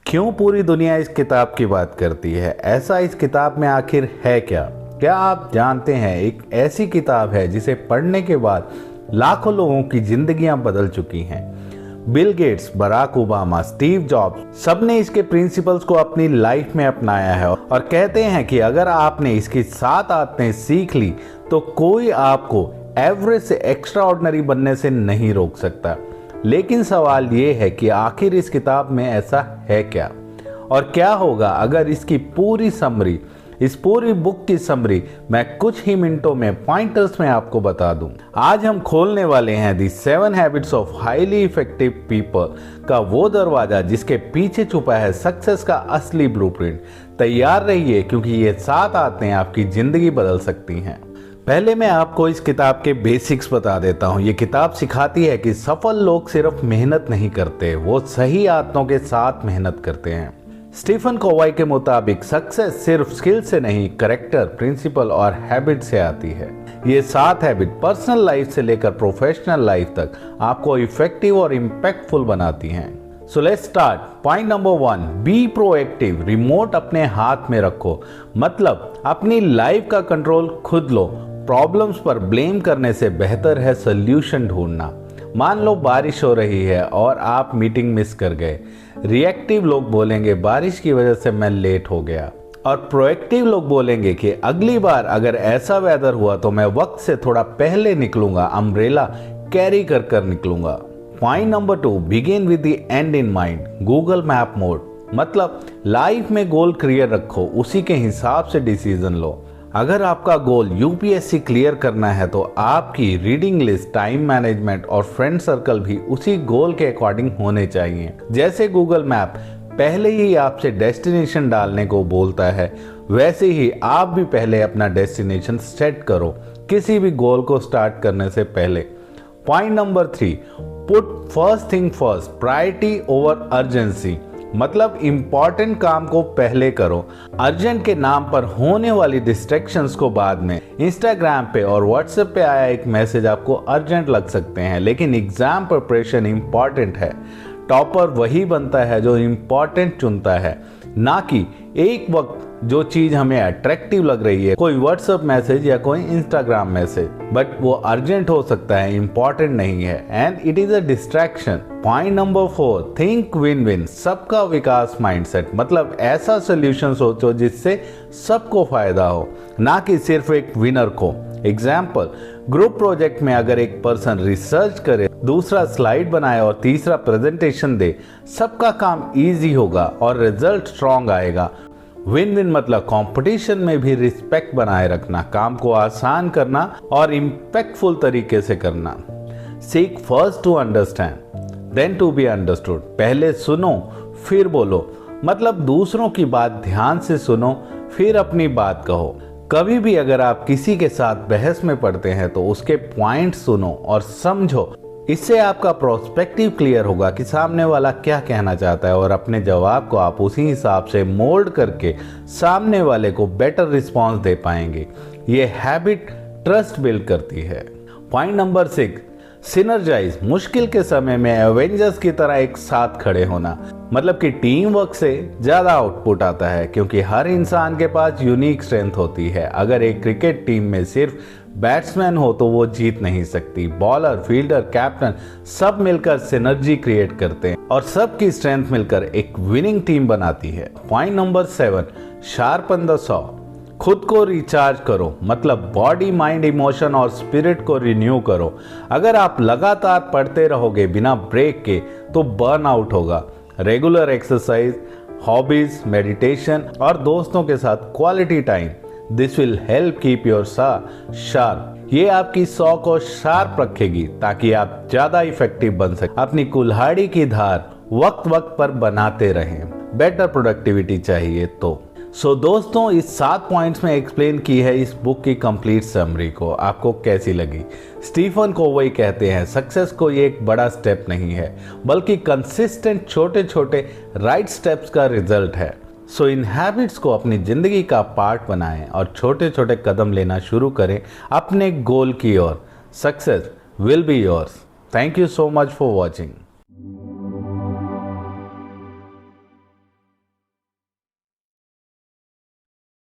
क्यों पूरी दुनिया इस किताब की बात करती है? ऐसा इस किताब में आखिर है क्या? क्या आप जानते हैं एक ऐसी किताब है जिसे पढ़ने के बाद लाखों लोगों की जिंदगियां बदल चुकी हैं। Bill Gates, Barack Obama, Steve Jobs, सबने इसके प्रिंसिपल्स को अपनी लाइफ में अपनाया है और कहते हैं कि अगर आपने इसकी 7 आदतें सीख ली तो कोई आपको एवरेज से एक्स्ट्रा ऑर्डिनरी बनने से नहीं रोक सकता। लेकिन सवाल ये है कि आखिर इस किताब में ऐसा है क्या, और क्या होगा अगर इसकी पूरी समरी, इस पूरी बुक की समरी मैं कुछ ही मिनटों में पॉइंटर्स में आपको बता दूं। आज हम खोलने वाले हैं दी 7 habits of highly effective people का वो दरवाजा जिसके पीछे छुपा है सक्सेस का असली ब्लूप्रिंट। तैयार रहिए क्योंकि ये 7 आदतें आपकी जिंदगी बदल सकती हैं। पहले मैं आपको इस किताब के बेसिक्स बता देता हूँ। ये किताब सिखाती है कि सफल लोग सिर्फ मेहनत नहीं करते, वो सही आदतों के साथ मेहनत करते हैं। स्टीफन कोवाई के मुताबिक सक्सेस सिर्फ स्किल से नहीं, कैरेक्टर, प्रिंसिपल और हैबिट से आती है। ये 7 हैबिट पर्सनल लाइफ से लेकर प्रोफेशनल लाइफ तक आपको इफेक्टिव और इम्पैक्टफुल बनाती हैं। So let's start. Point number 1, be proactive. Remote अपने हाथ में रखो, मतलब अपनी लाइफ का कंट्रोल खुद लो। प्रॉब्लम्स पर ब्लेम करने से बेहतर है सोल्यूशन ढूंढना। मान लो बारिश हो रही है और आप मीटिंग मिस कर गए। रिएक्टिव लोग बोलेंगे बारिश की वजह से मैं लेट हो गया, और प्रोएक्टिव लोग बोलेंगे कि अगली बार अगर ऐसा वेदर हुआ तो मैं वक्त से थोड़ा पहले निकलूंगा, अम्ब्रेला कैरी कर कर निकलूंगा। Point number 2, begin with the end in mind. Google map mode, मतलब लाइफ में गोल क्लियर रखो, उसी के हिसाब से डिसीजन लो। अगर आपका गोल यूपीएससी क्लियर करना है तो आपकी रीडिंग लिस्ट, टाइम मैनेजमेंट और फ्रेंड सर्कल भी उसी गोल के अकॉर्डिंग होने चाहिए। जैसे गूगल मैप पहले ही आपसे डेस्टिनेशन डालने को बोलता है, वैसे ही आप भी पहले अपना डेस्टिनेशन सेट करो किसी भी गोल को स्टार्ट करने से पहले। Point number 3, put first thing first, priority over urgency. मतलब इंपॉर्टेंट काम को पहले करो, अर्जेंट के नाम पर होने वाली डिस्ट्रैक्शंस को बाद में। इंस्टाग्राम पे और व्हाट्सएप पे आया एक मैसेज आपको अर्जेंट लग सकते हैं, लेकिन एग्जाम प्रिपरेशन इंपॉर्टेंट है। टॉपर वही बनता है जो इंपॉर्टेंट चुनता है, ना कि एक वक्त जो चीज हमें अट्रैक्टिव लग रही है, कोई व्हाट्सएप मैसेज या कोई इंस्टाग्राम मैसेज, बट वो अर्जेंट हो सकता है, इंपॉर्टेंट नहीं है, and it is a distraction. Point number 4, think win win. सबका विकास माइंडसेट, मतलब ऐसा सोल्यूशन सोचो जिससे सबको फायदा हो, ना कि सिर्फ एक विनर को। एग्जाम्पल, ग्रुप प्रोजेक्ट में अगर एक पर्सन रिसर्च करे, दूसरा स्लाइड बनाए और तीसरा प्रेजेंटेशन दे, सबका काम इजी होगा और रिजल्ट स्ट्रॉन्ग आएगा। विन विन मतलब कंपटीशन में भी रिस्पेक्ट बनाए रखना, काम को आसान करना और इम्पैक्टफुल तरीके से करना। Seek first to understand then to be understood. पहले सुनो फिर बोलो, मतलब दूसरों की बात ध्यान से सुनो फिर अपनी बात कहो। कभी भी अगर आप किसी के साथ बहस में पड़ते हैं तो उसके पॉइंट सुनो और समझो, इससे आपका प्रोस्पेक्टिव क्लियर होगा कि सामने वाला क्या कहना चाहता है, और अपने जवाब को आप उसी हिसाब से मोल्ड करके सामने वाले को बेटर रिस्पॉन्स दे पाएंगे। ये हैबिट ट्रस्ट बिल्ड करती है। Point number 6, synergise. मुश्किल के समय में एवेंजर्स की तरह एक साथ खड़े होना, मतलब कि टीम वर्क से ज्यादा आउटपुट आता है, क्योंकि हर इंसान के पास यूनिक स्ट्रेंथ होती है। अगर एक क्रिकेट टीम में सिर्फ बैट्समैन हो तो वो जीत नहीं सकती। बॉलर, फील्डर, कैप्टन सब मिलकर सिनर्जी क्रिएट करते हैं और सबकी स्ट्रेंथ मिलकर एक विनिंग टीम बनाती है। Point number 7, sharpen the saw. खुद को रिचार्ज करो, मतलब बॉडी, माइंड, इमोशन और स्पिरिट को रिन्यू करो। अगर आप लगातार पढ़ते रहोगे बिना ब्रेक के तो बर्न आउट होगा। रेगुलर एक्सरसाइज, हॉबीज, मेडिटेशन और दोस्तों के साथ quality time, this will help keep your saw sharp. ये आपकी सॉ को शार्प रखेगी ताकि आप ज्यादा इफेक्टिव बन सके। अपनी कुल्हाड़ी की धार वक्त वक्त पर बनाते रहें। बेटर प्रोडक्टिविटी चाहिए तो। सो दोस्तों, इस 7 पॉइंट्स में एक्सप्लेन की है इस बुक की कंप्लीट समरी को। आपको कैसी लगी? स्टीफन कोवाई कहते हैं सक्सेस को ये एक बड़ा स्टेप नहीं है, बल्कि कंसिस्टेंट छोटे छोटे राइट स्टेप्स का रिजल्ट है। सो इन हैबिट्स को अपनी जिंदगी का पार्ट बनाएं और छोटे छोटे कदम लेना शुरू करें अपने गोल की ओर। Success will be yours. Thank you so much for watching.